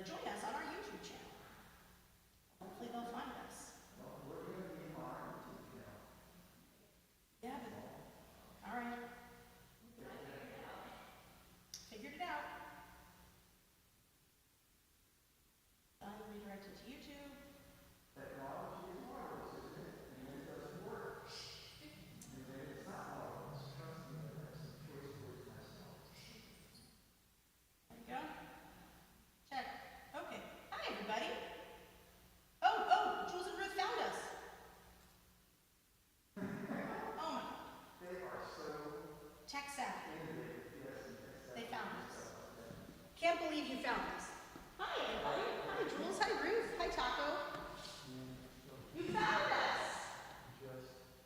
join us on our YouTube channel. Hopefully they'll find us. Yeah, but, all right. Figured it out. I'm redirected to YouTube. Technology is marvelous, isn't it? And it doesn't work. And it's not marvelous. Trust me, I have some choice words myself. There you go. Check. Okay. Hi, everybody. Oh, Jules and Ruth found us. Oh my. They are so Tech savvy. innovative. Yes, and They found us. Can't believe you found us. Hi, everybody. Hi, Jules. Hi, Ruth. Hi, Taco. You found us.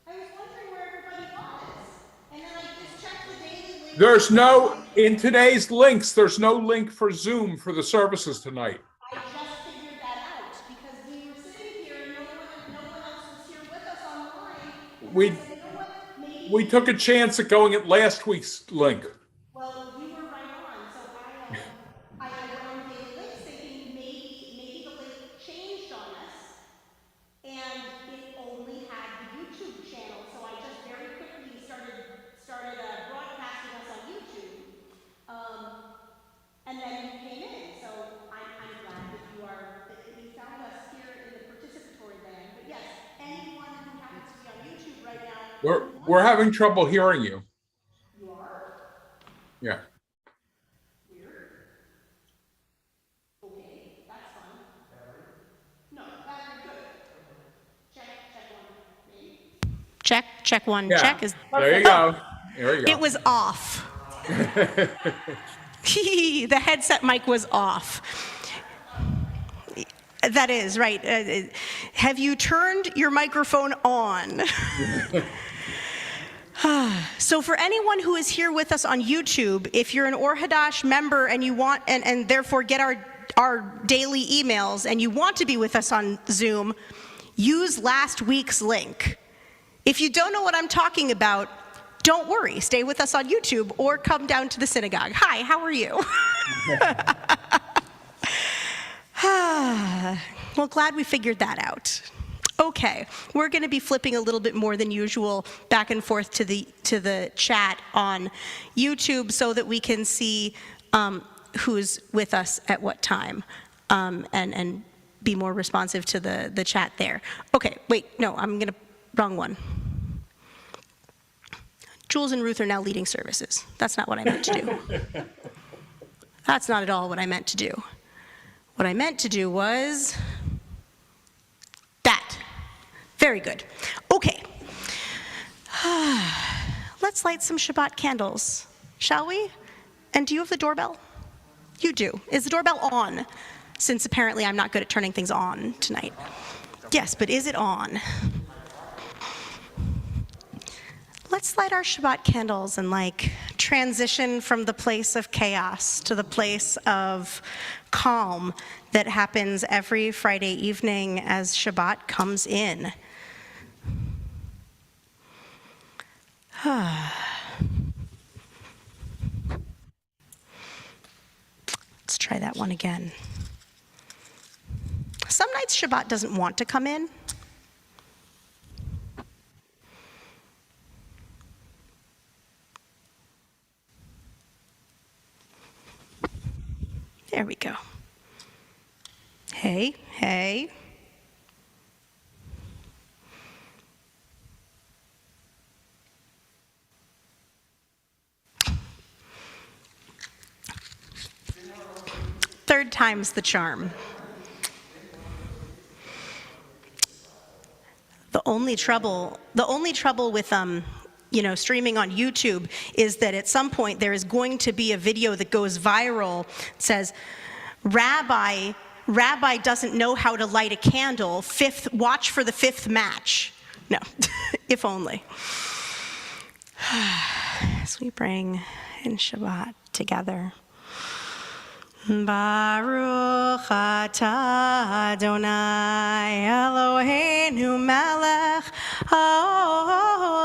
I was wondering where everybody was. And then I just checked the daily link. There's no, in today's links, there's no link for Zoom for the services tonight. I just figured that out because we were sitting here and no one else was here with us on the line. And We- I said, you know what? Maybe. We took a chance at going at last week's link. Well, you were right on. So I went on daily links thinking maybe the link changed on us, and it only had the YouTube channel. So I just very quickly started broadcasting us on YouTube, and then you came in. So I'm glad that you found us here in the participatory land. But yes, anyone who happens to be on YouTube right now, We're having trouble hearing you. you are. Yeah. Weird. Okay, that's fun. No, battery good. Check one, maybe. Check one. Yeah. Check is. There you go. There you go. It was off. The headset mic was off. That is right. Have you turned your microphone on? So for anyone who is here with us on YouTube, if you're an Or Hadash member and you want and therefore get our daily emails and you want to be with us on Zoom, use last week's link. If you don't know what I'm talking about, don't worry, stay with us on YouTube or come down to the synagogue. Hi, how are you? Well, glad we figured that out. Okay, we're going to be flipping a little bit more than usual back and forth to the chat on YouTube so that we can see who's with us at what time and be more responsive to the chat there. Okay, wait, no, wrong one. Jules and Ruth are now leading services. That's not what I meant to do. That's not at all what I meant to do. What I meant to do was that. Very good. Okay. Let's light some Shabbat candles, shall we? And do you have the doorbell? You do. Is the doorbell on? Since apparently I'm not good at turning things on tonight. Yes, but is it on? Let's light our Shabbat candles and transition from the place of chaos to the place of calm that happens every Friday evening as Shabbat comes in. Let's try that one again. Some nights Shabbat doesn't want to come in. There we go. Hey, hey. Third time's the charm. The only trouble with streaming on YouTube is that at some point there is going to be a video that goes viral. It says, Rabbi doesn't know how to light a candle. Watch for the fifth match. No, if only. As we bring in Shabbat together. Baruch atah Adonai Eloheinu melech haolam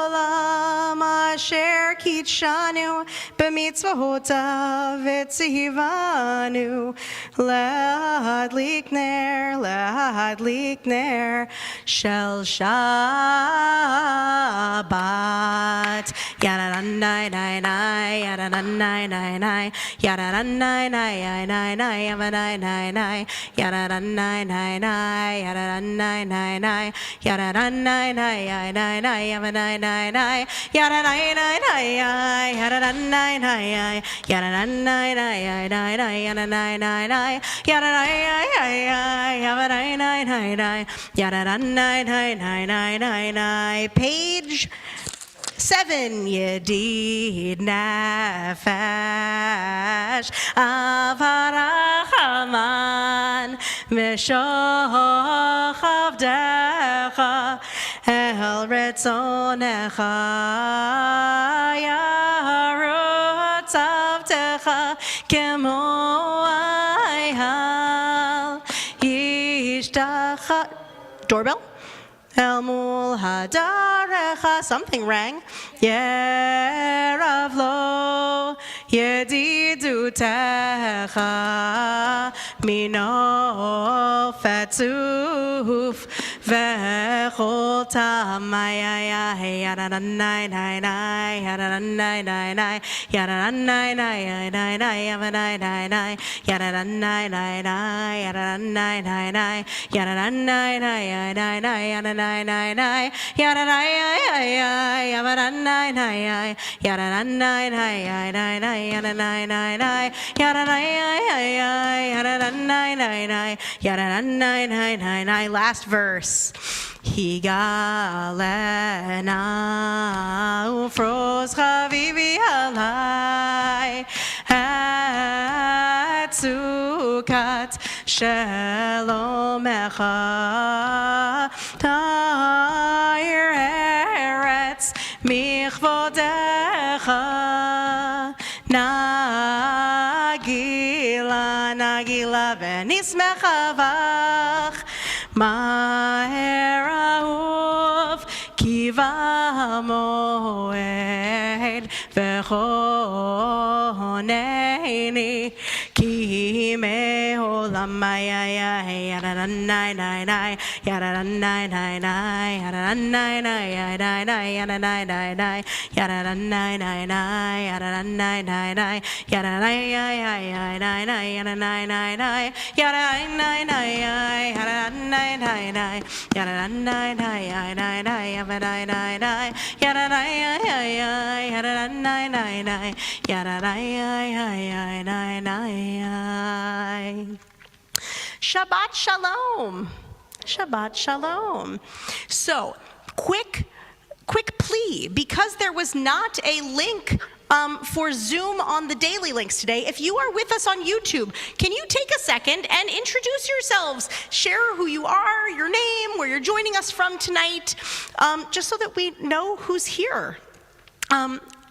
asher kitshanu b'mitzvotav etzivanu lahadlik ner shel Shabbat. Yada-da-nai, nai, nai, yada-da-nai, nai, nai, yada-da-nai, nai, nai, nai, yada-da-nai, nai, yada-da-nai, nai, nai, yada-da-nai, nai, nai, yada-da-nai, nai, nai, nai, yada-da-nai, nai, nai, yada-da-nai, nai, nai, yada-da-nai, nai, yada-da-nai, nai, nai, nai, yada-da-nai, nai, nai, yada-da-nai, yada-da-nai, nai, nai, nai, yada-da-nai, nai, nai, nai, nai, nai. Page 7, Yedid Nefesh Avarachaman Meshoch Avdecha El Retzonecha Yarutz Avdecha Kemo Ayhal Yishtacha. Doorbell? El mul hadarecha, something rang. Yerav lo yedidutecha mino fetzuf vechol tamaya yadanai nai nai yadanai nai nai yadanai nai nai nai yadanai nai nai yadanai nai nai yadanai nai nai yadanai nai nai nai yadanai nai nai yadanai yadanai nai yadanai nai nai nai yadanai nai nai yadanai yadanai nai nai yadanai nai nai nai. Last verse. Higalena ufros chavivi alai hatzukat shelomecha ta'ir eretz michvodecha nagila v'nismechavach Maher ahov kiva moed v'choneni ki me'olam yadanai nai nai yadanai nai nai yadanai nai nai yadanai nai nai yadanai nai nai yadanai nai nai yadanai nai nai yadanai nai nai yadanai nai nai yadanai nai nai yadanai nai nai nai yadanai nai nai yadanai nai nai yadanai nai nai. Shabbat shalom. Shabbat shalom. So, quick plea, because there was not a link for Zoom on the daily links today. If you are with us on YouTube, can you take a second and introduce yourselves? Share who you are, your name, where you're joining us from tonight, just so that we know who's here.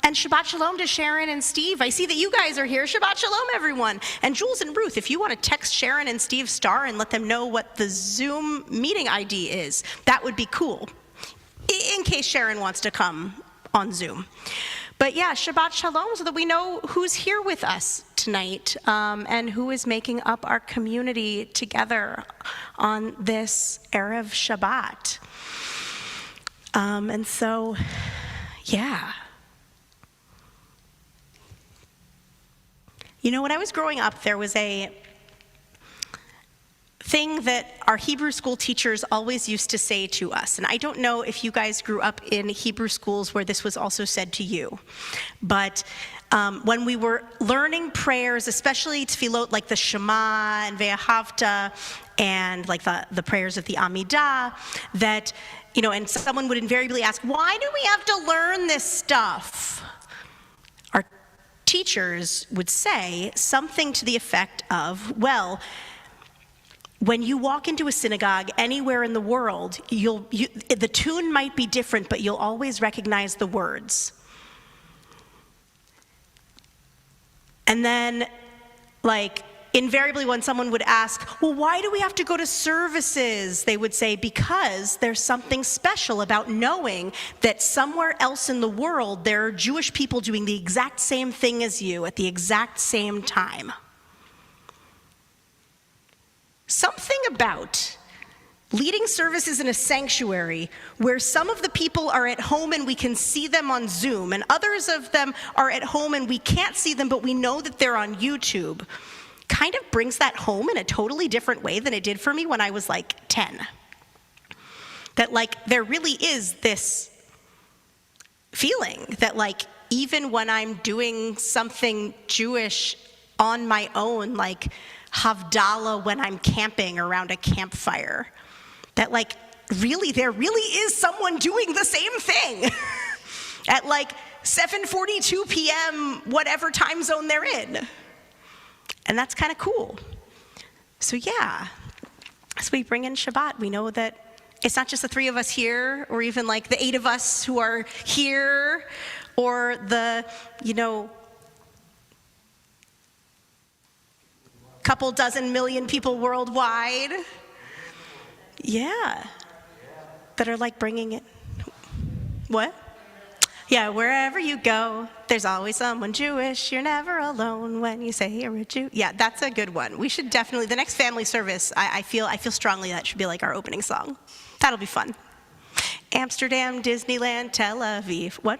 And Shabbat Shalom to Sharon and Steve. I see that you guys are here. Shabbat Shalom, everyone. And Jules and Ruth, if you want to text Sharon and Steve Starr and let them know what the Zoom meeting ID is, that would be cool, in case Sharon wants to come on Zoom. But yeah, Shabbat Shalom, so that we know who's here with us tonight and who is making up our community together on this Erev Shabbat. And so, yeah. You know, when I was growing up, there was a thing that our Hebrew school teachers always used to say to us, and I don't know if you guys grew up in Hebrew schools where this was also said to you, but when we were learning prayers, especially tefillot like the Shema and Ve'ahavta, and like the prayers of the Amidah, that, you know, and someone would invariably ask, why do we have to learn this stuff? Our teachers would say something to the effect of, well, when you walk into a synagogue anywhere in the world, the tune might be different, but you'll always recognize the words. And then, like, invariably when someone would ask, well, why do we have to go to services? They would say, because there's something special about knowing that somewhere else in the world there are Jewish people doing the exact same thing as you at the exact same time. Something about leading services in a sanctuary where some of the people are at home and we can see them on Zoom, and others of them are at home and we can't see them, but we know that they're on YouTube, kind of brings that home in a totally different way than it did for me when I was like 10. That like there really is this feeling that like even when I'm doing something Jewish on my own, like Havdalah when I'm camping around a campfire, that like really there really is someone doing the same thing at like 7:42 p.m. whatever time zone they're in. And that's kind of cool. So yeah, as we bring in Shabbat, we know that it's not just the 3 of us here, or even like the 8 of us who are here, or the, couple dozen million people worldwide. Yeah. That are like bringing it. What? Yeah, wherever you go, there's always someone Jewish. You're never alone when you say you're a Jew. Yeah, that's a good one. We should definitely, the next family service, I feel strongly that should be like our opening song. That'll be fun. Amsterdam, Disneyland, Tel Aviv. What?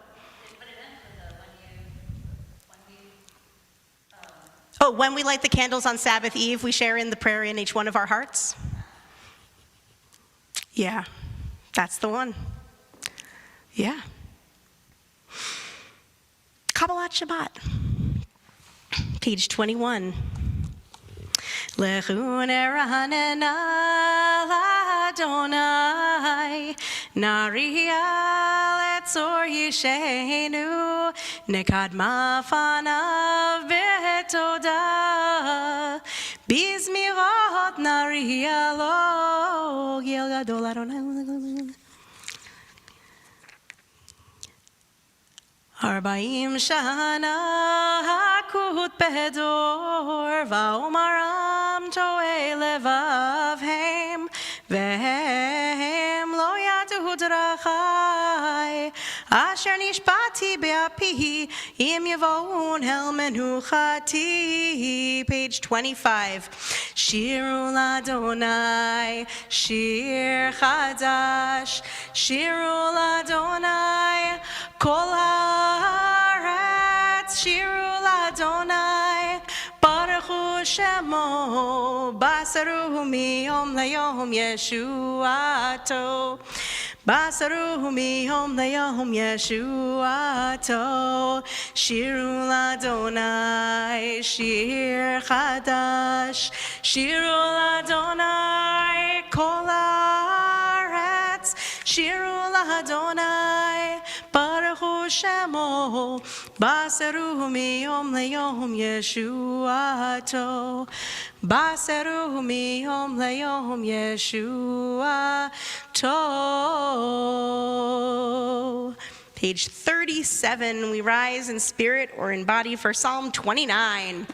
Oh, when we light the candles on Sabbath Eve, we share in the prayer in each one of our hearts? Yeah, that's the one. Yeah. Kabbalat Shabbat, page 21. Lechu neranena l'Adonai, nariya letzor yishenu, nekadma fanav betoda, bizmirot nariya lo, gil gadol Adonai. 40 שנה הכות בדור, ואומרם טועה לבבהם, והם לא ידעו דרכי, אשר נשבעתי באפי, אם יבואון אל מנוחתי. Page 25. שירו לאדוני, שיר חדש, שירו לאדוני, כל הארץ, שירו לאדוני, ברכו שמו, בשרו מיום ליום ישועתו, בשרו מיום ליום ישועתו. שירו לאדוני, שיר חדש, שירו לאדוני, כל הארץ, שירו לאדוני, ברכו שמו, בשרו מיום ליום ישועתו, בשרו מיום ליום ישועתו. Page 37, we rise in spirit or in body for Psalm 29.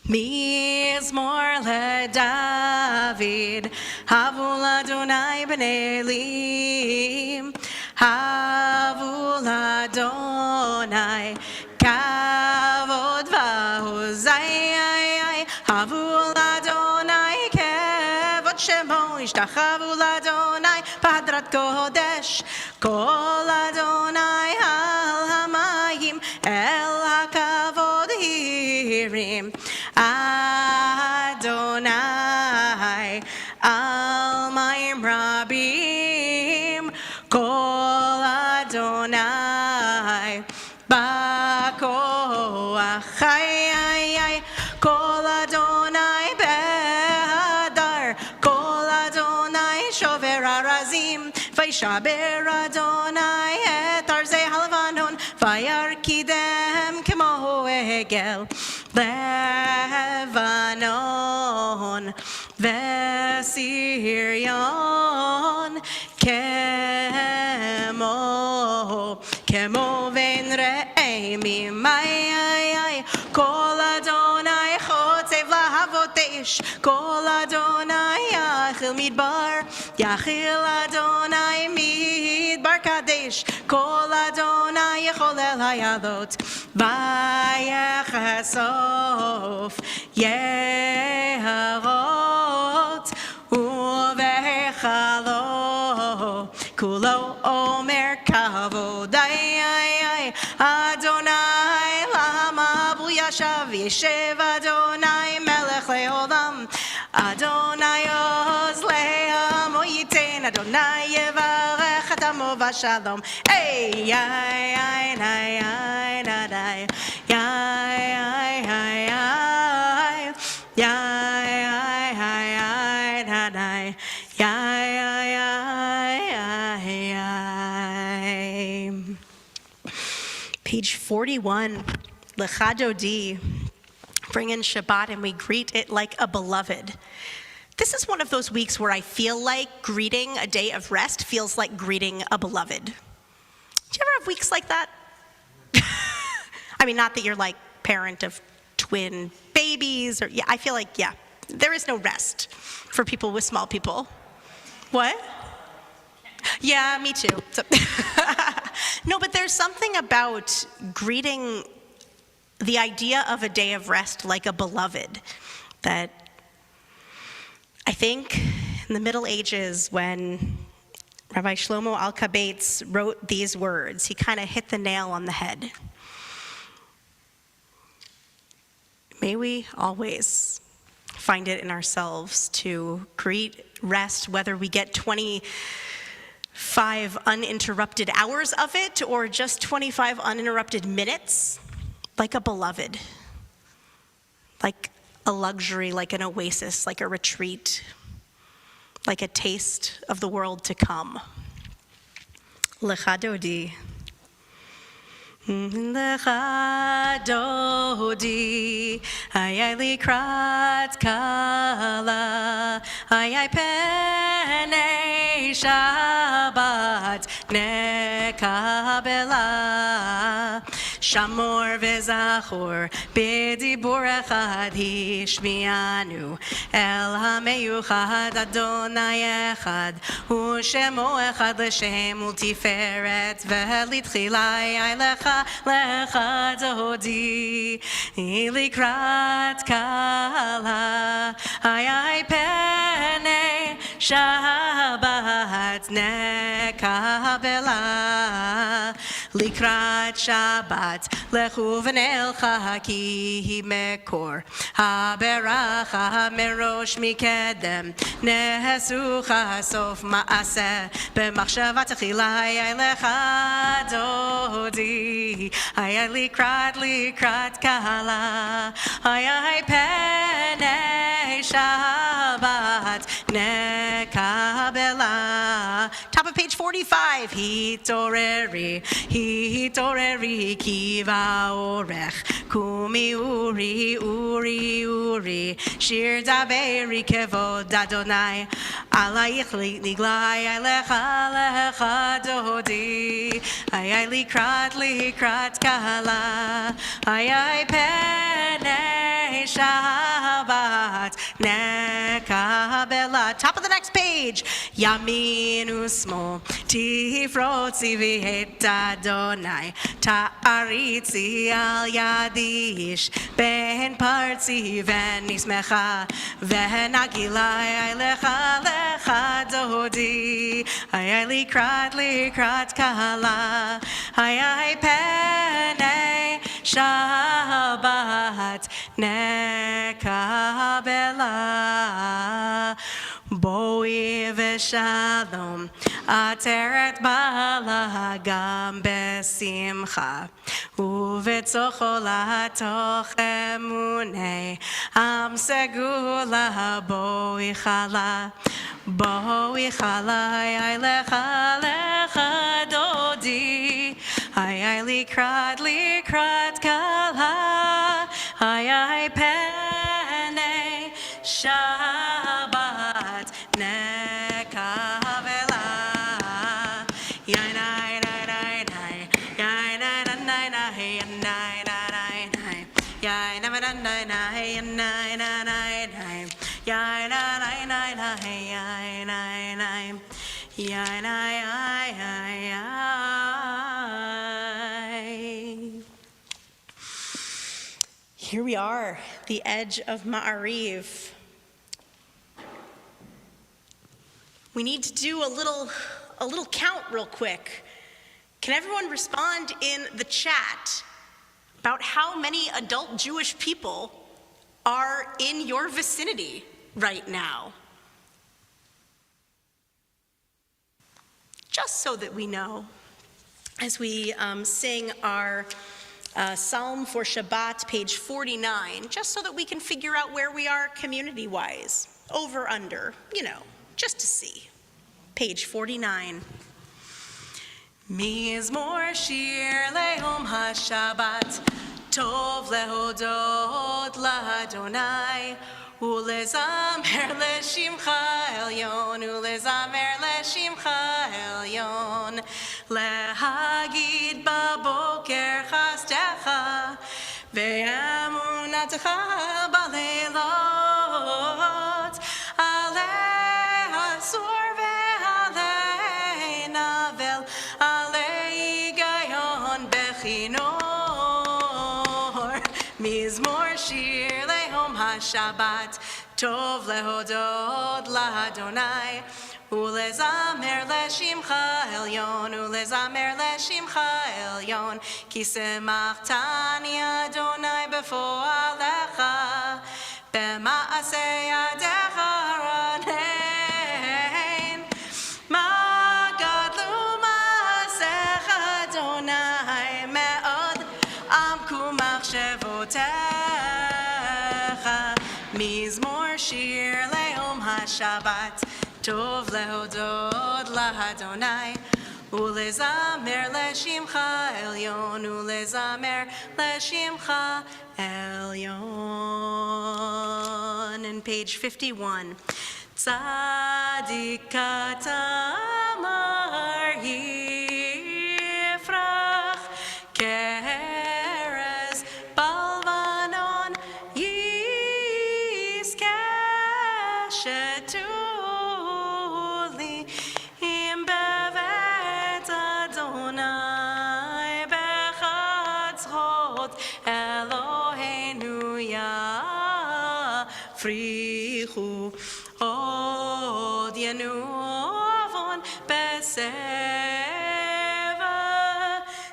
מזמור לדוד, הבו לאדוני בני אלים, הבו לאדוני כבוד ועוזי, הבו לאדוני כבוד שמו, השתחוו לאדוני בהדרת קודש, כל אדוני על המים, אל הכבוד הרים, אדוני על מים רבים, כל אדוני בכוח חיי, כל אדוני בהדר, כל אדוני שובר ארזים, וישבר אדוני את ארזי הלבנון, וירקידם כמו עגל לבנון, וסיריון כמו בן רעמים, כל אדוני חוצב להב Kadesh, Kol Adonai Yachil Midbar, Yachil Adonai Midbar Kadesh, Kol Adonai Yechol El Hayalot, Vayechasof Yeharot, Uvechalo, Kulo Omer Kavodai, Adonai Lama Buyashav Yeshev Adonai Melech Leolam, Adonai Oz Leam Oyitain, Adonai Yevarech Atamo Vashalom. Hey, yai, yai, yai, yai, yai, yai, yai, yai, yai. Page 41, Lechadodi. Bring in Shabbat and we greet it like a beloved. This is one of those weeks where I feel like greeting a day of rest feels like greeting a beloved. Do you ever have weeks like that? I mean, not that you're like parent of twin babies, or I feel like, there is no rest for people with small people. What? Yeah, me too. No, but there's something about greeting the idea of a day of rest like a beloved that I think in the Middle Ages when Rabbi Shlomo Alkabates wrote these words, he kind of hit the nail on the head. May we always find it in ourselves to greet rest, whether we get 25 uninterrupted hours of it or just 25 uninterrupted minutes, like a beloved, like a luxury, like an oasis, like a retreat, like a taste of the world to come. Lecha Dodi. Lecha Dodi, ayai likrat kala, ayai penei Shabbat nekabela. Shamor v'zachor b'dibur echad hishmianu el hameyuchad Adonai echad u'shemo echad l'shem u'tiferet v'litchilai lecha dodi likrat kala ayai penei Shabbat nekabela likrat Shabbat lechu v'nelcha ki mekor haberacha merosh mikedem nehesucha sof maaseh b'machshavat achilai lecha dodi ayai likrat kala ayai penei Shabbat nekabela. Top of page 45. Hitoreri kiva orech kumi uri shir daveri kevod Adonai alayich niglai lecha dodi ayai likrat kala ayai penei Shabbat nekabela. Top of the next page. Yamin usmo tifrotzi v'het Adonai ta'aritzi al yadish ben partzi v'nismecha v'nagilai lecha dodi ayai likrat kala ayai penei Shabbat nekabela. Boi v'shalom ateret bala gam besimcha uvetzocho latoch emunei am segula boi chala ayai lecha dodi ayai likrat kala ayai penei Shabbat nekabela. Here we are, the edge of Ma'ariv. We need to do a little count real quick. Can everyone respond in the chat about how many adult Jewish people are in your vicinity right now? Just so that we know, as we sing our Psalm for Shabbat, page 49, just so that we can figure out where we are community-wise, over, under, just to see. Page 49. Mizmor shir lehom ha-Shabbat, tov lehodot la'Adonai, ulezamer leshimcha elyon, ulezamer leshimcha elyon, lehagid baboker chastecha, ve'emunatecha baleilot, alei asur ve'alei navel, alei gayon bechinor, mizmor shir lehom ha-Shabbat, tov lehodot la'Adonai, ulezamer leshimcha elyon, ulezamer leshimcha elyon, ki semachthani Adonai befo'alecha, b'ma'aseh yadecha ranein, ma gadlu ma'asecha Adonai me'od, amku machshevotecha, mizmor shir lehom ha-Shabbat, tov lehodot la'Adonai, ulezamer leshimcha elyon, ulezamer leshimcha elyon. And page 51. Tzadik katamar yifrach keres balvanon yiskeshetu frichu od yenuavon beseva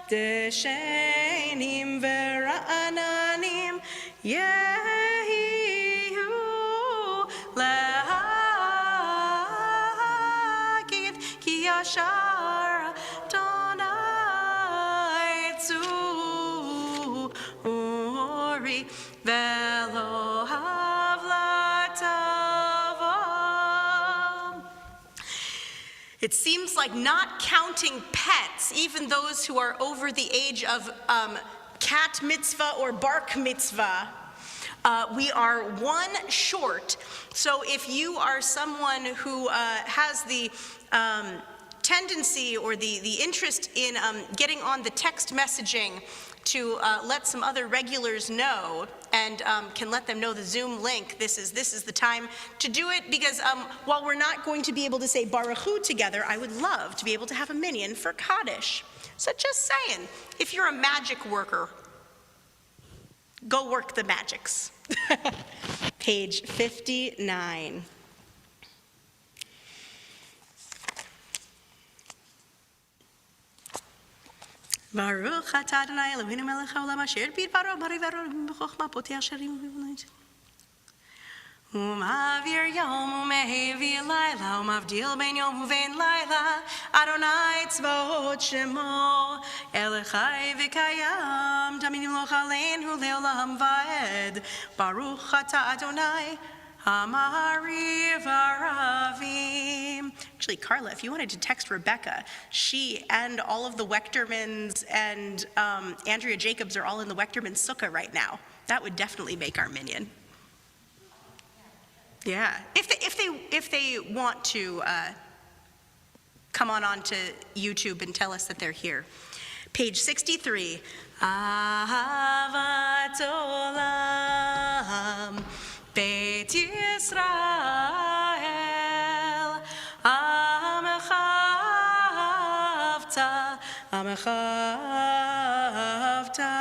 deshenim vera'ananim yehu lehagid ki yashar Adonai tzuri velo It seems like not counting pets, even those who are over the age of cat mitzvah or bark mitzvah, we are one short. So if you are someone who has the tendency or the interest in getting on the text messaging to let some other regulars know and can let them know the Zoom link, this is the time to do it, because while we're not going to be able to say Baruch Hu together, I would love to be able to have a minyan for Kaddish. So just saying, if you're a magic worker, go work the magics. Page 59. Baruch atah Adonai Eloheinu melech haolam asher bidbaro b'dvaro b'chokhmah potech sharim v'v'not. Umavir yom umehavir laila umavdil ben yom uvein laila Adonai tzvaot shemo elechai v'kayam tamidim lo chaleinu leolam va'ed Baruch atah Adonai Amari Varavim. Actually, Carla, if you wanted to text Rebecca, she and all of the Wechtermans and Andrea Jacobs are all in the Wechterman Sukkah right now. That would definitely make our minyan. Yeah, if they want to come on to YouTube and tell us that they're here. Page 63. Ahavat olam Beit Yisrael, Amecha Avta,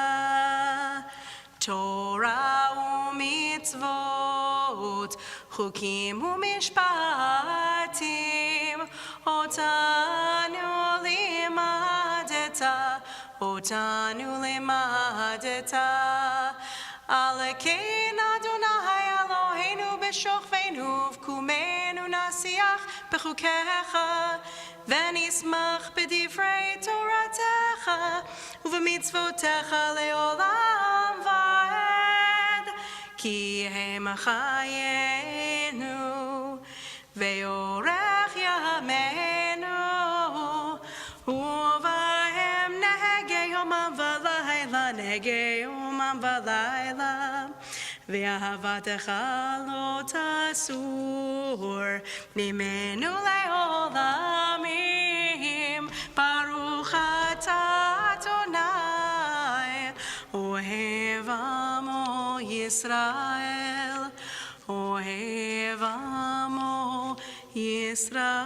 Torah u'mitzvot, chukim u'mishpatim, otanu limadeta, Alekein Adonai Eloheinu b'shokveinu v'kumenu nasiach b'chukecha, v'nismach b'divrei Toratecha, u'v'mitzvotecha le'olam va'ed, ki hem chayenu, ve'orech yameinu, u'vahem nehege yomam v'layla, nehege yomam v'layla, ve'ahavatecha lo tasur, mimenu le'olamim, baruch atah Adonai, ohev amo Yisrael, ohev amo Yisrael.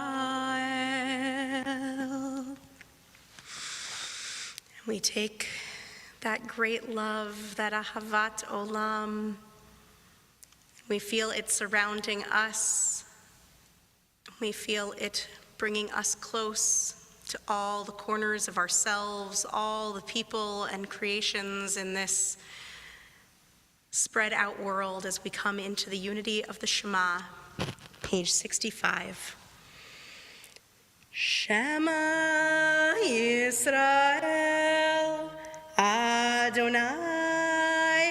We take that great love, that ahavat olam, we feel it surrounding us. We feel it bringing us close to all the corners of ourselves, all the people and creations in this spread out world as we come into the unity of the Shema, page 65. Shema Yisrael, Adonai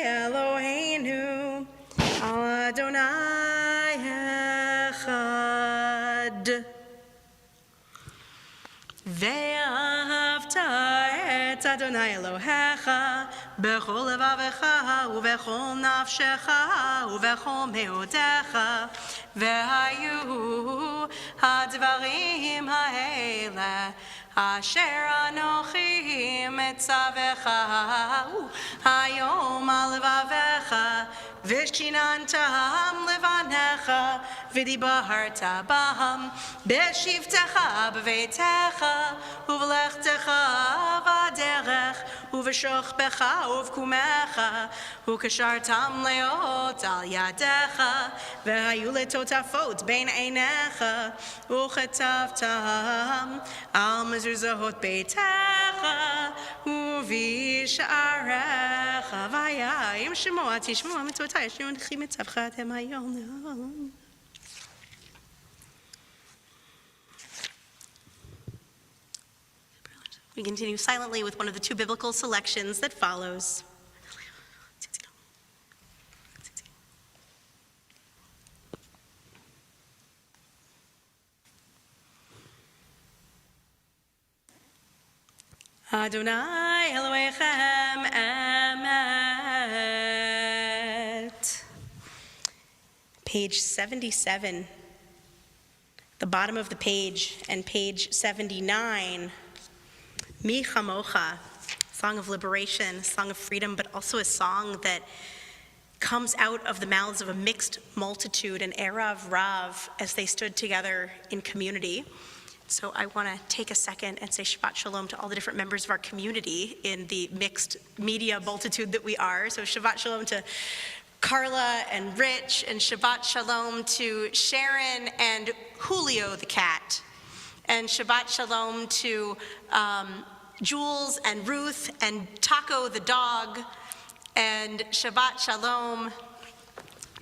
Eloheinu, Adonai Echad. Ve'ahavta et Adonai Elohecha b'chol levavecha u'v'chol nafshecha u'v'chol meodecha, ve'hayu hadvarim ha'ele asher anochi metzavecha hayom al levavecha v'shinantam levanecha v'dibarta bam b'shivtecha b'veitecha uv'lechtecha v'aderech uv'shochbecha uv'kumecha u'kashartam leot al yadecha v'hayu letotafot bein einecha u'chetavtam al mezuzahot beitecha u'v'sharecha v'ayim shemoah tishmoah mitzvotai asher anechi mitzavcha atem hayom. We continue silently with one of the two biblical selections that follows. Adonai Elohechem Emet. Page 77, the bottom of the page, and page 79. Mi Chamocha, song of liberation, song of freedom, but also a song that comes out of the mouths of a mixed multitude, an Erev Rav, as they stood together in community. So I want to take a second and say Shabbat Shalom to all the different members of our community in the mixed media multitude that we are. So Shabbat Shalom to Carla and Rich, and Shabbat Shalom to Sharon and Julio the cat, and Shabbat Shalom to Jules and Ruth and Taco the dog, and Shabbat Shalom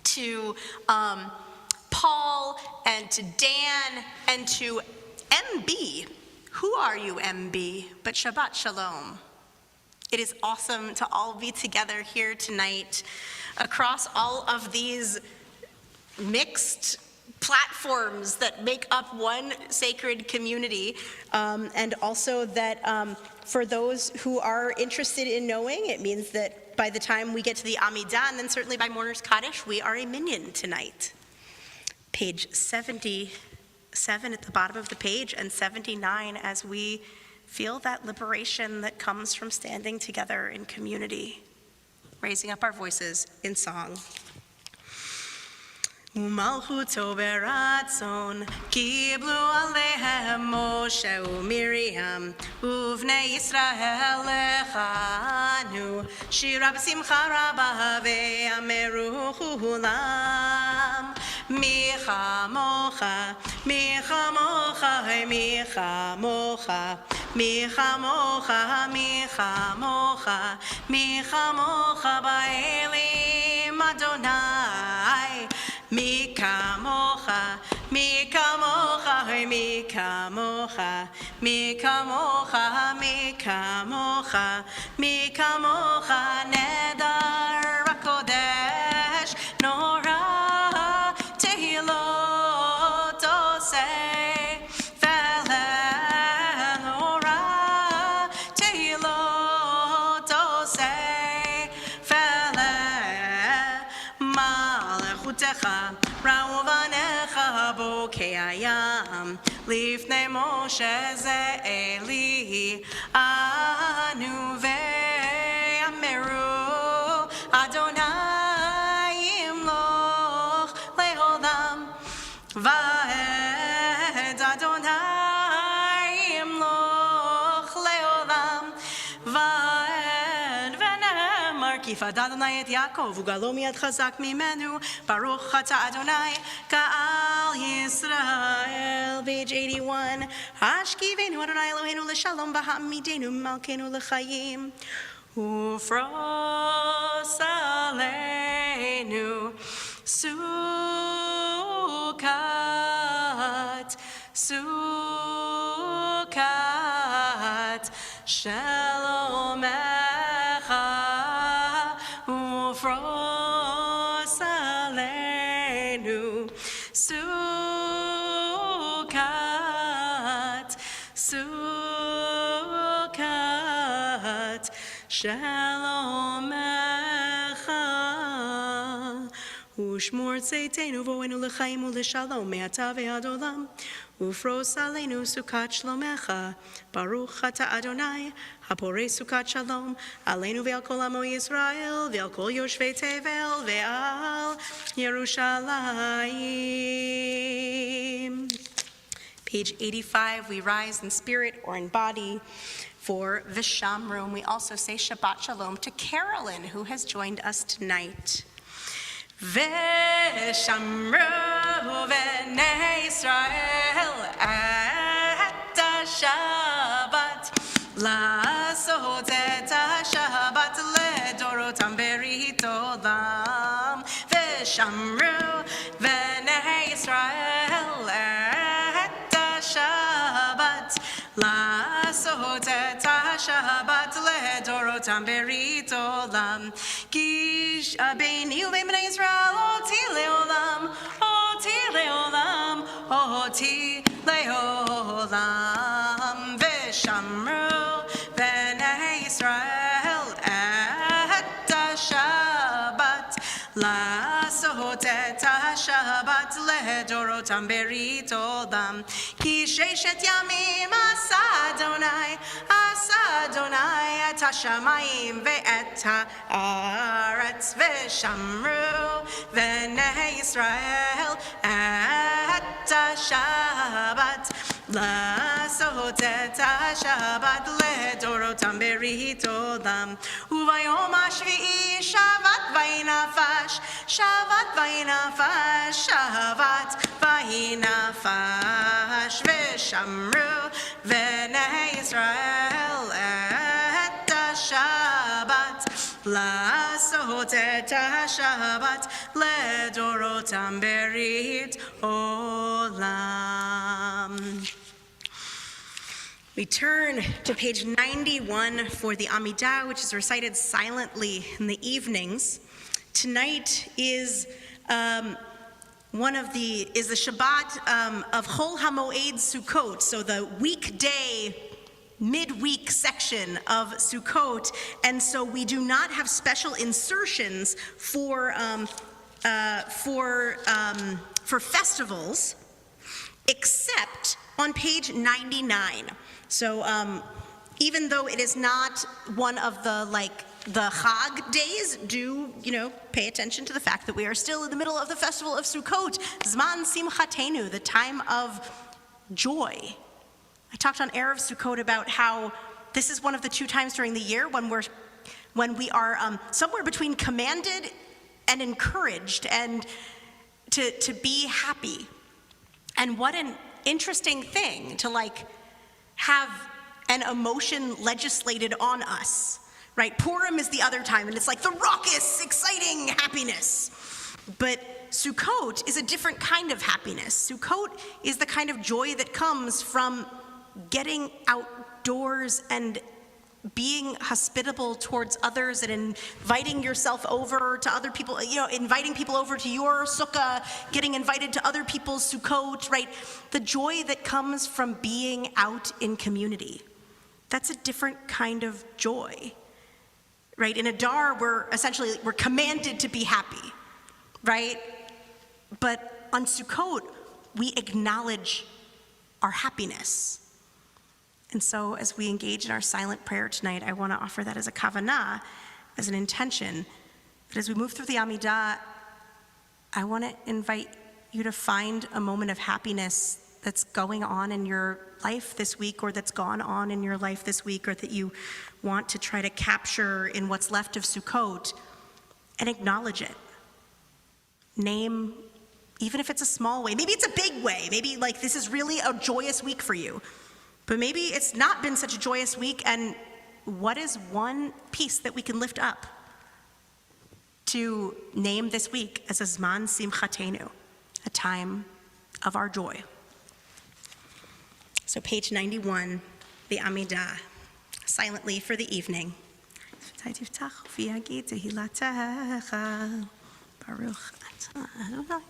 to Paul and to Dan and to MB. Who are you, MB? But Shabbat Shalom. It is awesome to all be together here tonight across all of these mixed platforms that make up one sacred community, and also that for those who are interested in knowing, it means that by the time we get to the Amidah, and then certainly by Mourner's Kaddish, we are a minyan tonight. Page 77 at the bottom of the page, and 79 as we feel that liberation that comes from standing together in community, raising up our voices in song. ומלכותו ברצון קיבלו עליהם משה ומרים ובני ישראל לחנו שירה בשמחה רבה ואמרו כולם מי כמוך מי כמוך מי כמוך מי כמוך מי כמוך מי כמוך באלים אדוני מי כמוך, מי כמוך, מי כמוך, מי כמוך, מי כמוך, מי כמוך, נדר הקודש, נורא תהילות עושה, והלל נורא תהילות עושה, והלל מלכותך ראו בניך בוקי הים לפני משה זה אלי אנו ואמרו אדוני ימלוך לעולם ועד אדוני ימלוך לעולם ועד ונאמר כי פדה אדוני את יעקב וגאלו מיד חזק ממנו ברוך אתה אדוני קהל ישראל page 81 השכיבנו אדוני אלוהינו לשלום והעמידנו מלכנו לחיים ופרוס עלינו סוכת שלומך ופרוס עלינו סוכת שלומך ושמור צאתנו בואנו לחיים ולשלום מעתה ועד עולם ופרוס עלינו סוכת שלומך ברוך אתה אדוני הפורש סוכת שלום עלינו ועל כל עמו ישראל ועל כל יושבי תבל ועל ירושלים. Page 85, we rise in spirit or in body for Vishamru. We also say Shabbat Shalom to Carolyn, who has joined us tonight. Vishamru v'nei Yisrael et ha-Shabbat לעשות את השבת לדורותם ברית עולם ושמרו בני ישראל את השבת לעשות את השבת לדורותם ברית עולם כי ביני ובין בני ישראל אותי לעולם אותי לעולם אותי לעולם ושמרו בני ישראל את השבת לעשות את השבת לדורותם ברית עולם כי ששת ימים עשה אדוני את השמיים ואת הארץ ושמרו בני ישראל את השבת לעשות את השבת לדורותם ברית עולם וביום השביעי שבת וינפש שבת וינפש שבת וינפש ושמרו בני ישראל את השבת לעשות את השבת לדורותם ברית עולם. We turn to page 91 for the Amidah, which is recited silently in the evenings. Tonight is the Shabbat of Chol HaMoed Sukkot, so the weekday, midweek section of Sukkot, and so we do not have special insertions for festivals, except on page 99. So even though it is not one of the the Chag days, do, pay attention to the fact that we are still in the middle of the festival of Sukkot, Zman Simchatenu, the time of joy. I talked on Erev Sukkot about how this is one of the 2 times during the year when we are somewhere between commanded and encouraged and to be happy. And what an interesting thing to have an emotion legislated on us, right? Purim is the other time, and it's like the raucous, exciting happiness. But Sukkot is a different kind of happiness. Sukkot is the kind of joy that comes from getting outdoors and being hospitable towards others and inviting yourself over to other people, inviting people over to your sukkah, getting invited to other people's sukkot, right? The joy that comes from being out in community. That's a different kind of joy, right? In Adar, we're commanded to be happy, right? But on Sukkot, we acknowledge our happiness. And so as we engage in our silent prayer tonight, I want to offer that as a kavanah, as an intention. But as we move through the Amidah, I want to invite you to find a moment of happiness that's going on in your life this week, or that's gone on in your life this week, or that you want to try to capture in what's left of Sukkot, and acknowledge it. Name, even if it's a small way, maybe it's a big way, maybe this is really a joyous week for you. But maybe it's not been such a joyous week, and what is one piece that we can lift up to name this week as a Zman Simchatenu, a time of our joy? So page 91, the Amidah, silently for the evening. Baruch atah Adonai.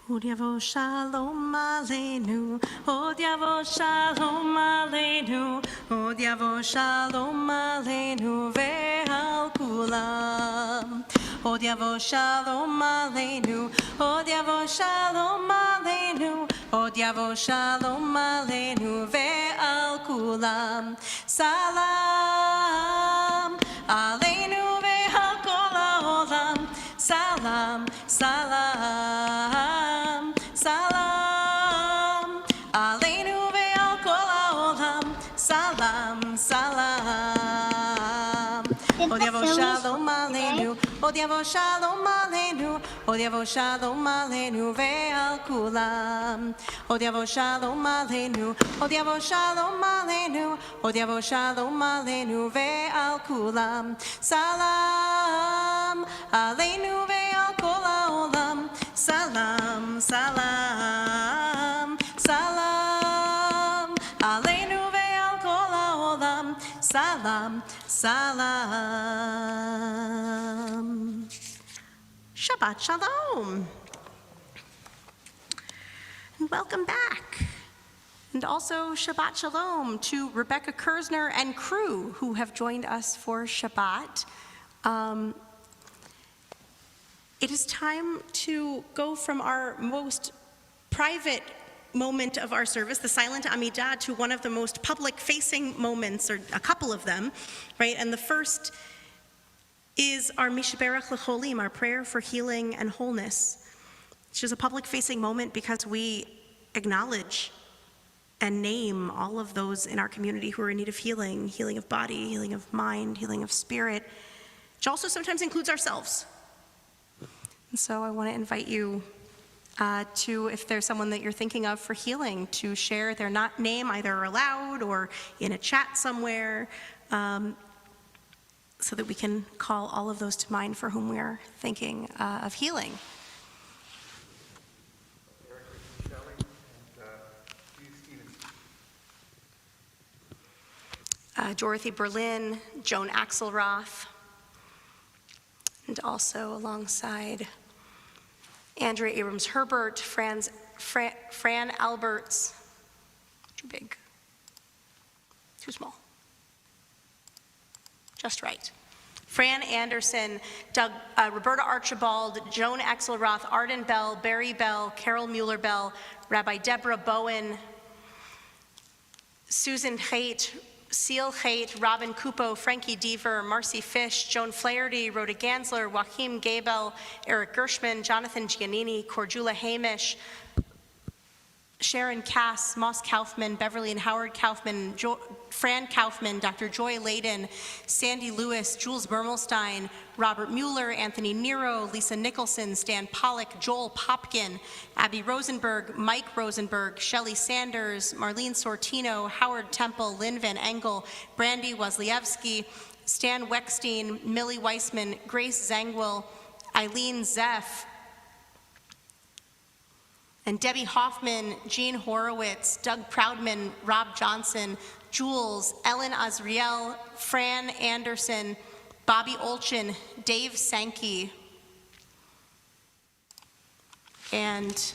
Od yavo shalom aleinu, od yavo shalom aleinu, od yavo shalom aleinu ve'al kulam. Od yavo shalom aleinu, od yavo shalom aleinu, od yavo shalom aleinu ve'al kulam. Salam aleinu ve'al kol ha'olam. Salam, salam. Salam, aleinu ve'al kol ha'olam. Salam, salam. Od yavo shalom aleinu, Od yavo shalom aleinu, od yavo shalom aleinu ve'al kulam. Od yavo shalom aleinu, od yavo shalom aleinu, od yavo shalom aleinu ve'al kulam. Salam aleinu ve'al kol ha'olam. Salam, salam, salam aleinu ve'al kol ha'olam. Salam, salam. Shabbat Shalom. And welcome back. And also Shabbat Shalom to Rebecca Kersner and crew who have joined us for Shabbat. It is time to go from our most private moment of our service, the silent Amidah, to one of the most public-facing moments, or a couple of them, right? And the first is our Mishberach L'Cholim, our prayer for healing and wholeness, which is a public-facing moment because we acknowledge and name all of those in our community who are in need of healing, healing of body, healing of mind, healing of spirit, which also sometimes includes ourselves. And so I want to invite you to, if there's someone that you're thinking of for healing, to share their name either aloud or in a chat somewhere, so that we can call all of those to mind for whom we are thinking of healing. Dorothy Berlin, Joan Axelroth, and also alongside Andrea Abrams Herbert, Fran Alberts, too big, too small, just right. Fran Anderson, Roberta Archibald, Joan Axelroth, Arden Bell, Barry Bell, Carol Mueller-Bell, Rabbi Deborah Bowen, Susan Haight, Seal Haight, Robin Kupo, Frankie Deaver, Marcy Fish, Joan Flaherty, Rhoda Gansler, Joachim Gabel, Eric Gershman, Jonathan Giannini, Cordula Hamish, Sharon Cass, Moss Kaufman, Beverly and Howard Kaufman, Fran Kaufman, Dr. Joy Layden, Sandy Lewis, Jules Bermelstein, Robert Mueller, Anthony Nero, Lisa Nicholson, Stan Pollock, Joel Popkin, Abby Rosenberg, Mike Rosenberg, Shelley Sanders, Marlene Sortino, Howard Temple, Lynn Van Engel, Brandy Wasliewski, Stan Weckstein, Millie Weissman, Grace Zangwill, Eileen Zeff, and Debbie Hoffman, Jean Horowitz, Doug Proudman, Rob Johnson, Jules, Ellen Azriel, Fran Anderson, Bobby Olchin, Dave Sankey, and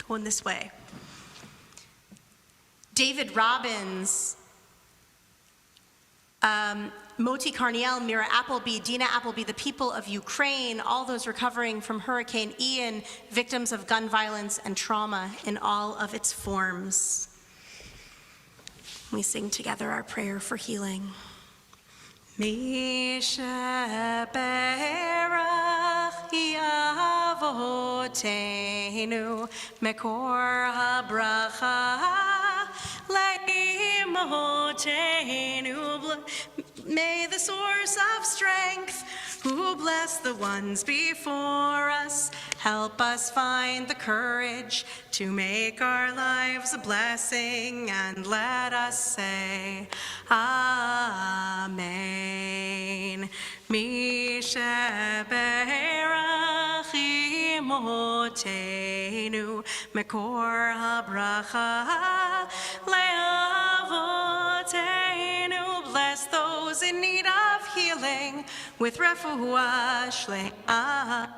going this way, David Robbins, Moti Carniel, Mira Appleby, Dina Appleby, the people of Ukraine, all those recovering from Hurricane Ian, victims of gun violence and trauma in all of its forms. We sing together our prayer for healing. Misha Berach Yavotenu Mekor HaBracha Leimotenu. May the source of strength, who bless the ones before us, help us find the courage to make our lives a blessing, and let us say, Amen. Misha Berach Imotenu Mekor HaBracha Leavotenu. Bless those in need of healing with refuah shleimah,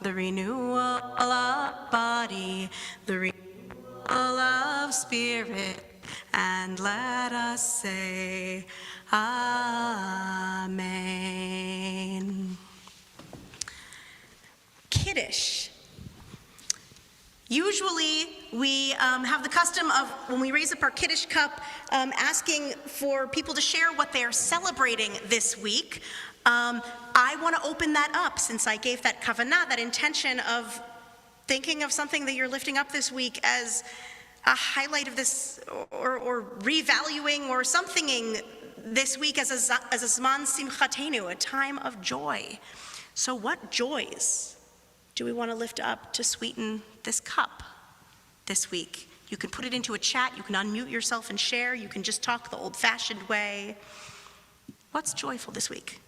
the renewal of body, the renewal of spirit, and let us say, Amen. Kiddush. Usually, we have the custom of, when we raise up our Kiddush cup, asking for people to share what they are celebrating this week. I want to open that up, since I gave that kavanah, that intention of thinking of something that you're lifting up this week as a highlight of this, or revaluing or somethinging this week as a Zman Simchatenu, a time of joy. So what joys do we want to lift up to sweeten this cup this week? You can put it into a chat, you can unmute yourself and share, you can just talk the old-fashioned way. What's joyful this week?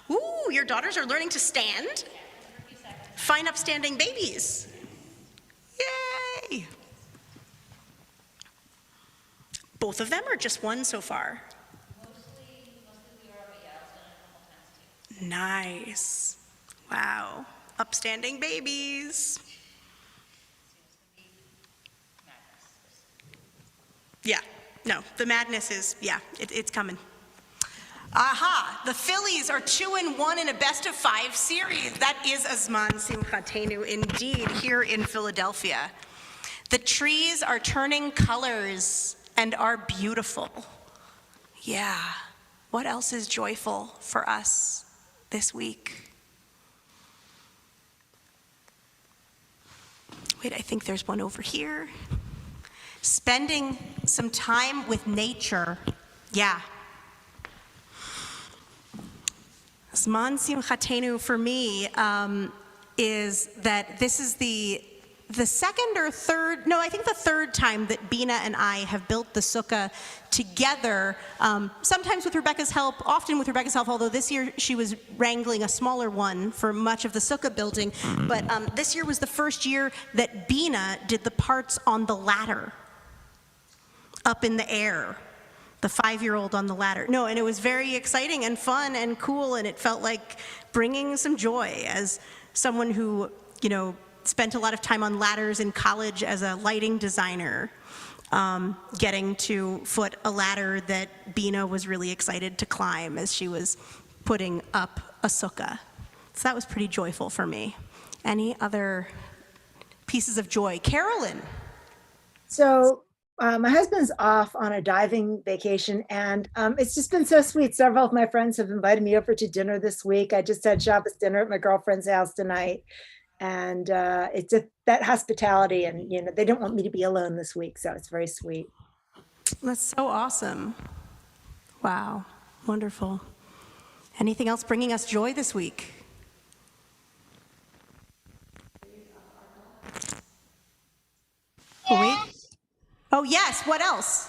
Ooh, your daughters are learning to stand? Fine upstanding babies. Yay! Both of them or just one so far? Mostly Leora, but yeah, I've done it a couple times too. Nice. Wow. Upstanding babies. Yeah, no, the madness is, yeah, it's coming. Aha, the Phillies are 2-1 in a best of 5 series. That is Azman Simchatenu indeed here in Philadelphia. The trees are turning colors and are beautiful. Yeah, what else is joyful for us this week? Wait, I think there's one over here. Spending some time with nature. Yeah. Zman Simchatenu for me is that this is the second or third, no, I think the third time that Bina and I have built the sukkah together, sometimes with Rebecca's help, often with Rebecca's help, although this year she was wrangling a smaller one for much of the sukkah building, but this year was the first year that Bina did the parts on the ladder, up in the air. The 5-year-old on the ladder. No, and it was very exciting and fun and cool, and it felt like bringing some joy as someone who, you know, spent a lot of time on ladders in college as a lighting designer, getting to foot a ladder that Bina was really excited to climb as she was putting up a sukkah. So that was pretty joyful for me. Any other pieces of joy? Carolyn. So my husband's off on a diving vacation, and it's just been so sweet. Several of my friends have invited me over to dinner this week. I just had Shabbos dinner at my girlfriend's house tonight, and it's just that hospitality, and you know, they don't want me to be alone this week, so it's very sweet. That's so awesome. Wow, wonderful. Anything else bringing us joy this week? Oh, wait. Oh, yes, what else?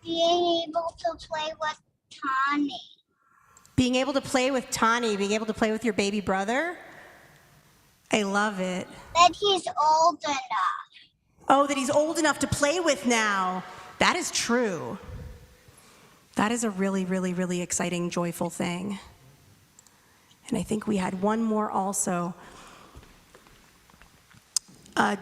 Being able to play with Tani. Being able to play with Tani, being able to play with your baby brother? I love it. That he's old enough. Oh, that he's old enough to play with now. That is true. That is a really, really, really exciting, joyful thing. And I think we had one more also.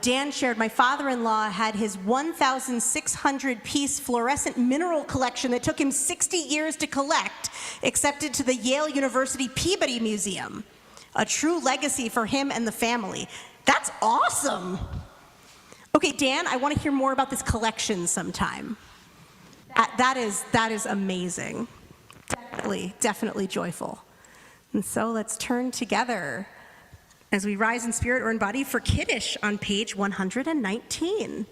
Dan shared, my father-in-law had his 1,600-piece fluorescent mineral collection that took him 60 years to collect, accepted to the Yale University Peabody Museum. A true legacy for him and the family. That's awesome. Okay, Dan, I want to hear more about this collection sometime. That is amazing. Definitely joyful. And so let's turn together as we rise in spirit or in body for Kiddush on page 119.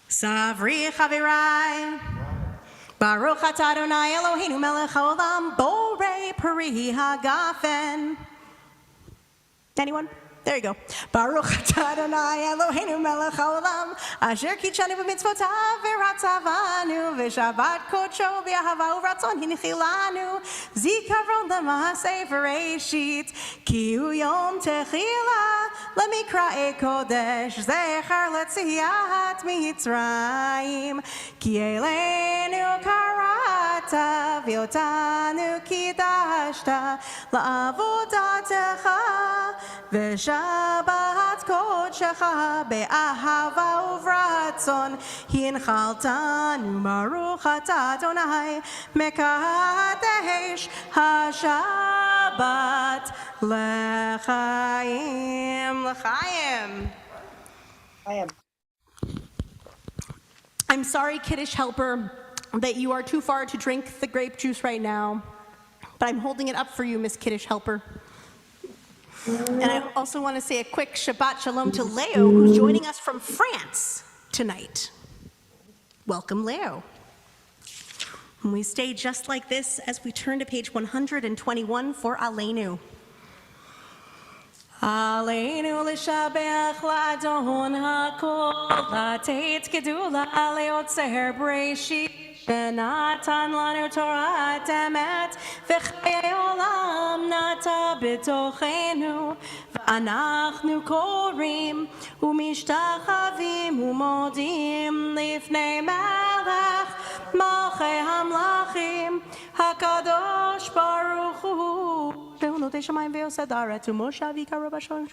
Savri Chavirai, Baruch atah Adonai Eloheinu melech haolam, borei peri hagafen. Anyone? There you go. Baruch atah Adonai Eloheinu melech haolam, asher kitshanu b'mitzvotav v'ratzavanu, v'shabbat kodsho b'ahava u'ratzon hinchilanu, zikaron l'maaseh v'reishit, ki hu yom techila, lemikra'e kodesh, zecher letziat mitzrayim, ki elenu karata, v'otanu kidashta, la'avodatecha, Shabbat kodshecha be'ahava uvratzon hinchaltanu baruch atah Adonai mekadesh hashabbat l'chaim. I am. I'm sorry, Kiddush helper, that you are too far to drink the grape juice right now, but I'm holding it up for you, Miss Kiddush helper. And I also want to say a quick Shabbat Shalom to Leo, who's joining us from France tonight. Welcome, Leo. And we stay just like this as we turn to page 121 for Aleinu. עלינו לשבח לאדון הכל, לתת גדולה ליוצר בראשית, שנתן לנו תורת אמת, וחיי עולם נטע בתוכנו, ואנחנו קוראים ומשתחווים ומודים לפני מלך מלכי המלכים, הקדוש ברוך הוא. שהוא נוטה שמיים ויוסד הארץ, ומשה ויקרא בשלום.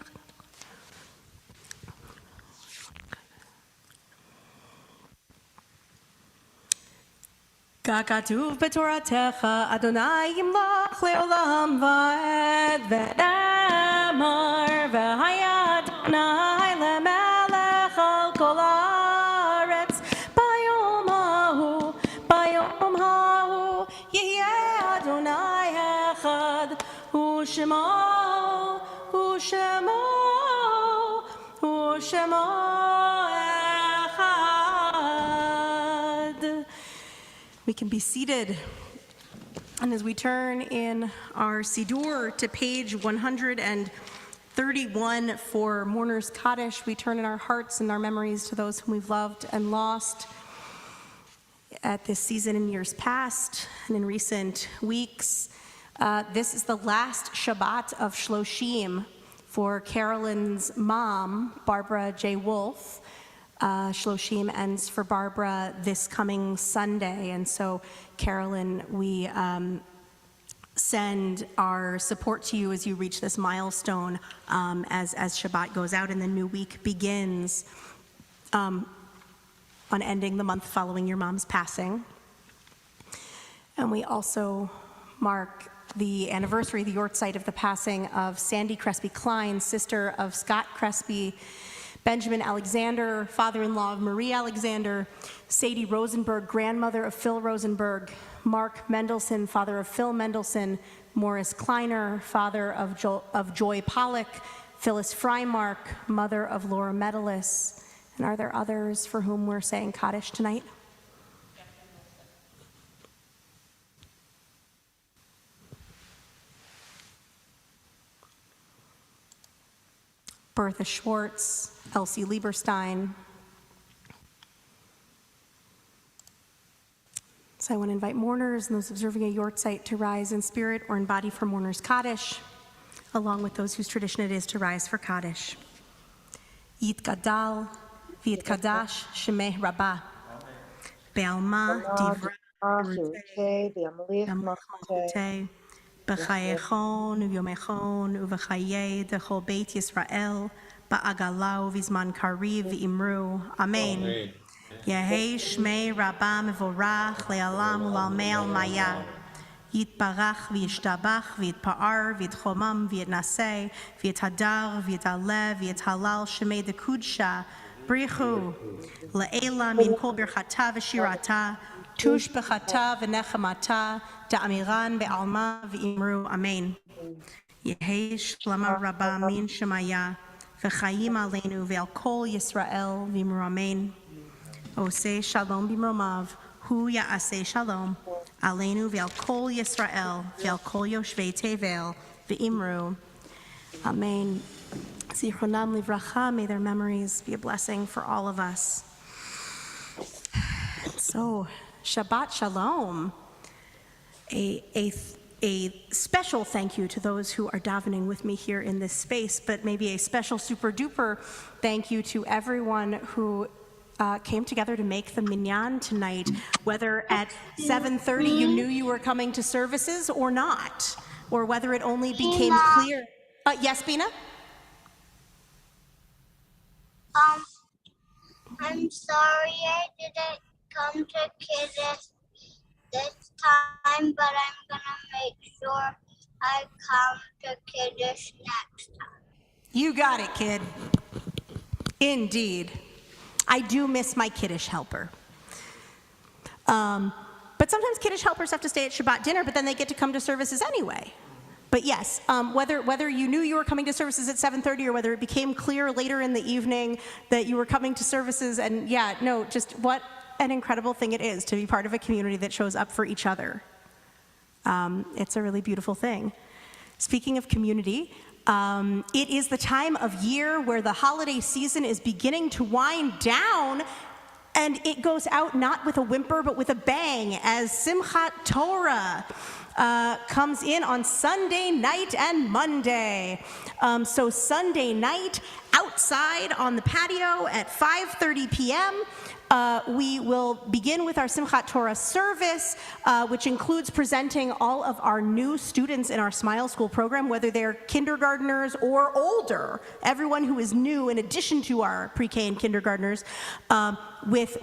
ככתוב בתורתך, אדוני ימלוך לעולם ועד, ונאמר, והיה אדוני למלך על כל הארץ, ביום ההוא, יהיה אדוני אחד, ושמו אחד. We can be seated. And as we turn in our Siddur to page 131 for Mourner's Kaddish, we turn in our hearts and our memories to those whom we've loved and lost at this season in years past and in recent weeks. This is the last Shabbat of Shloshim for Carolyn's mom, Barbara J. Wolf. Shloshim ends for Barbara this coming Sunday, and so Carolyn, we send our support to you as you reach this milestone as Shabbat goes out and the new week begins on ending the month following your mom's passing. And we also mark the anniversary, the Yortzeit of the passing of Sandy Crespi Klein, sister of Scott Crespi, Benjamin Alexander, father-in-law of Marie Alexander, Sadie Rosenberg, grandmother of Phil Rosenberg, Mark Mendelson, father of Phil Mendelson, Morris Kleiner, father of Joy Pollock, Phyllis Freimark, mother of Laura Medalis. And are there others for whom we're saying Kaddish tonight? Bertha Schwartz, Elsie Lieberstein. So I want to invite mourners and those observing a Yortzeit to rise in spirit or in body for Mourner's Kaddish, along with those whose tradition it is to rise for Kaddish. Yitgadal v'yitkadash shemeh rabah. Be'alma divra malchutei. בחייכון וביומכון ובחיי דכל בית ישראל, בעגלה ובזמן קריב ואמרו, אמן. יהי שמי רבה מבורך לעולם ולעלמי עלמיה. יתברך וישתבח ויתפאר ויתחומם ויתנשא ויתהדר ויתעלה ויתהלל שמי דקודשה, בריחו לעילה מן כל ברכתה ושירתה, תושבחתה ונחמתה, דאמירן בעלמה ואמרו אמן. יהי שלמה רבה מן שמיה, וחיים עלינו ועל כל ישראל ואמרו אמן. עושה שלום במרומיו, הוא יעשה שלום עלינו ועל כל ישראל ועל כל יושבי תבל ואמרו amen. Zichronam livracha, may their memories be a blessing for all of us. So, Shabbat Shalom. A special thank you to those who are davening with me here in this space, but maybe a special super duper thank you to everyone who came together to make the minyan tonight, whether at 7:30 you knew you were coming to services or not, or whether it only became clear. Yes, Bina? I'm sorry I didn't come to Kiddush this time, but I'm gonna make sure I come to Kiddush next time. You got it, kid. Indeed. I do miss my Kiddush helper. But sometimes Kiddush helpers have to stay at Shabbat dinner, but then they get to come to services anyway. But yes, whether you knew you were coming to services at 7:30 or whether it became clear later in the evening that you were coming to services, and yeah, no, just what an incredible thing it is to be part of a community that shows up for each other. It's a really beautiful thing. Speaking of community, it is the time of year where the holiday season is beginning to wind down, and it goes out not with a whimper but with a bang as Simchat Torah comes in on Sunday night and Monday. So Sunday night, outside on the patio at 5:30 p.m., we will begin with our Simchat Torah service, which includes presenting all of our new students in our Smile School program, whether they're kindergartners or older, everyone who is new in addition to our pre-K and kindergartners, with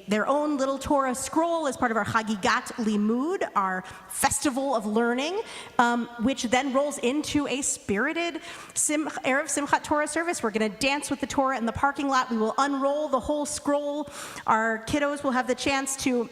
their own little Torah scroll as part of our Chagigat Limud, our festival of learning, which then rolls into a spirited Erev Simchat Torah service. We're going to dance with the Torah in the parking lot. We will unroll the whole scroll. Our kiddos will have the chance to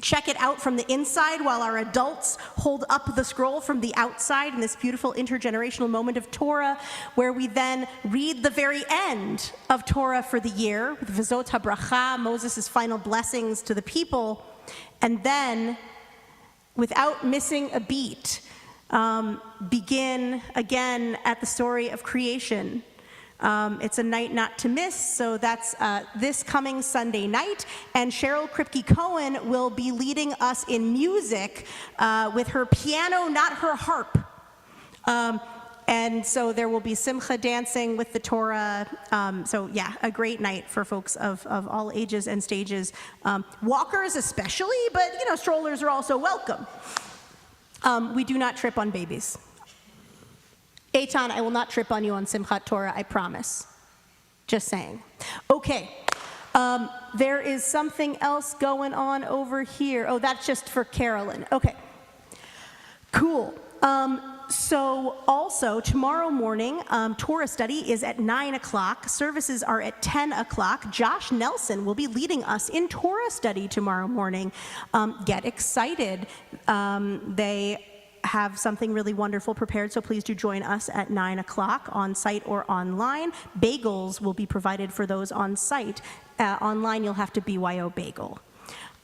check it out from the inside while our adults hold up the scroll from the outside in this beautiful intergenerational moment of Torah, where we then read the very end of Torah for the year with V'zot HaBracha, Moses' final blessings to the people, and then, without missing a beat, begin again at the story of creation. It's a night not to miss, so that's this coming Sunday night, and Cheryl Kripke-Cohen will be leading us in music with her piano, not her harp. And so there will be simcha dancing with the Torah. So yeah, a great night for folks of all ages and stages. Walkers especially, but strollers are also welcome. We do not trip on babies. Eitan, I will not trip on you on Simchat Torah, I promise. Just saying. Okay, there is something else going on over here. Oh, that's just for Carolyn. Okay, cool. So also tomorrow morning, Torah study is at 9 o'clock. Services are at 10 o'clock. Josh Nelson will be leading us in Torah study tomorrow morning. Get excited. They have something really wonderful prepared, so please do join us at 9 o'clock on site or online. Bagels will be provided for those on site. Online, you'll have to BYO bagel.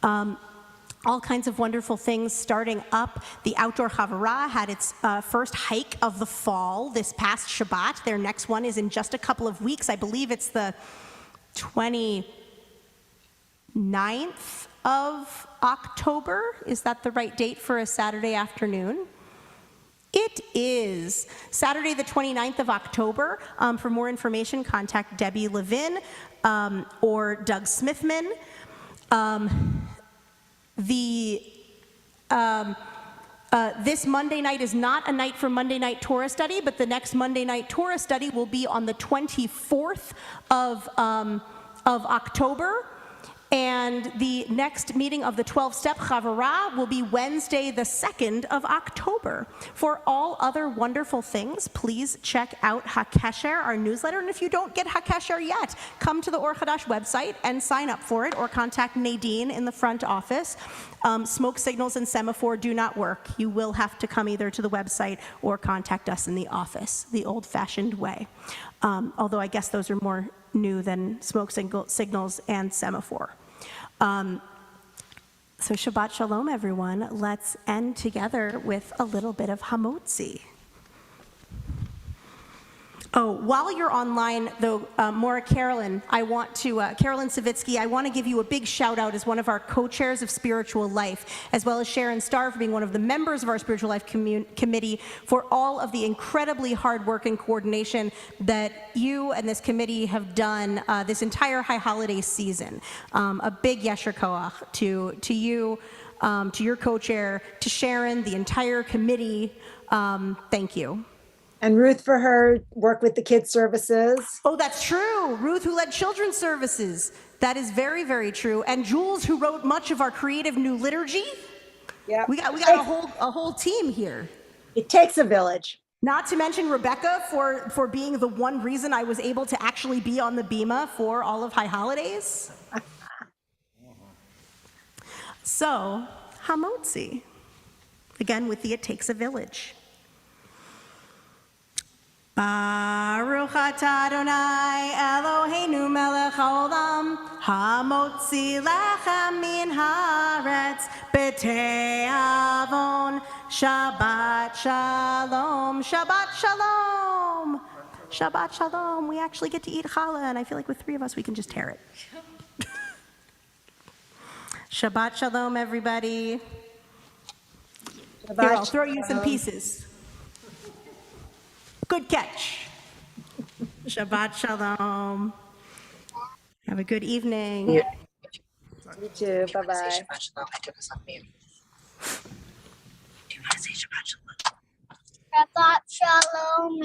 All kinds of wonderful things starting up. The Outdoor Havara had its first hike of the fall this past Shabbat. Their next one is in just a couple of weeks. I believe it's the 29th of October. Is that the right date for a Saturday afternoon? It is Saturday the 29th of October. For more information, contact Debbie Levin or Doug Smithman. This Monday night is not a night for Monday night Torah study, but the next Monday night Torah study will be on the 24th of October. And the next meeting of the 12-step Chavara will be Wednesday, the 2nd of October. For all other wonderful things, please check out HaKesher, our newsletter. And if you don't get HaKesher yet, come to the Or Hadash website and sign up for it, or contact Nadine in the front office. Smoke signals and semaphore do not work. You will have to come either to the website or contact us in the office, the old-fashioned way. Although I guess those are more new than smoke signals and semaphore. So Shabbat Shalom, everyone. Let's end together with a little bit of hamotzi. Oh, while you're online, though, Maura Carolyn, Carolyn Savitsky, I want to give you a big shout out as one of our co-chairs of Spiritual Life, as well as Sharon Starr for being one of the members of our Spiritual Life Committee for all of the incredibly hard work and coordination that you and this committee have done this entire high holiday season. A big yesher koach to you, to your co-chair, to Sharon, the entire committee. Thank you. And Ruth for her work with the kids services. Oh, that's true. Ruth, who led children's services. That is very, very true. And Jules, who wrote much of our creative new liturgy. Yeah, We got a whole team here. It takes a village. Not to mention Rebecca for being the one reason I was able to actually be on the Bima for all of High Holidays. So, hamotzi. Again, with the It Takes a Village. Baruch atah Adonai Eloheinu melech haolam hamotzi lechem min haaretz b'te'avon Shabbat shalom, Shabbat shalom, Shabbat shalom. We actually get to eat challah, and I feel like with 3 of us we can just tear it. Shabbat shalom, everybody. Here, I'll throw you some pieces. Good catch. Shabbat shalom. Have a good evening. You too. Bye-bye. Shabbat shalom.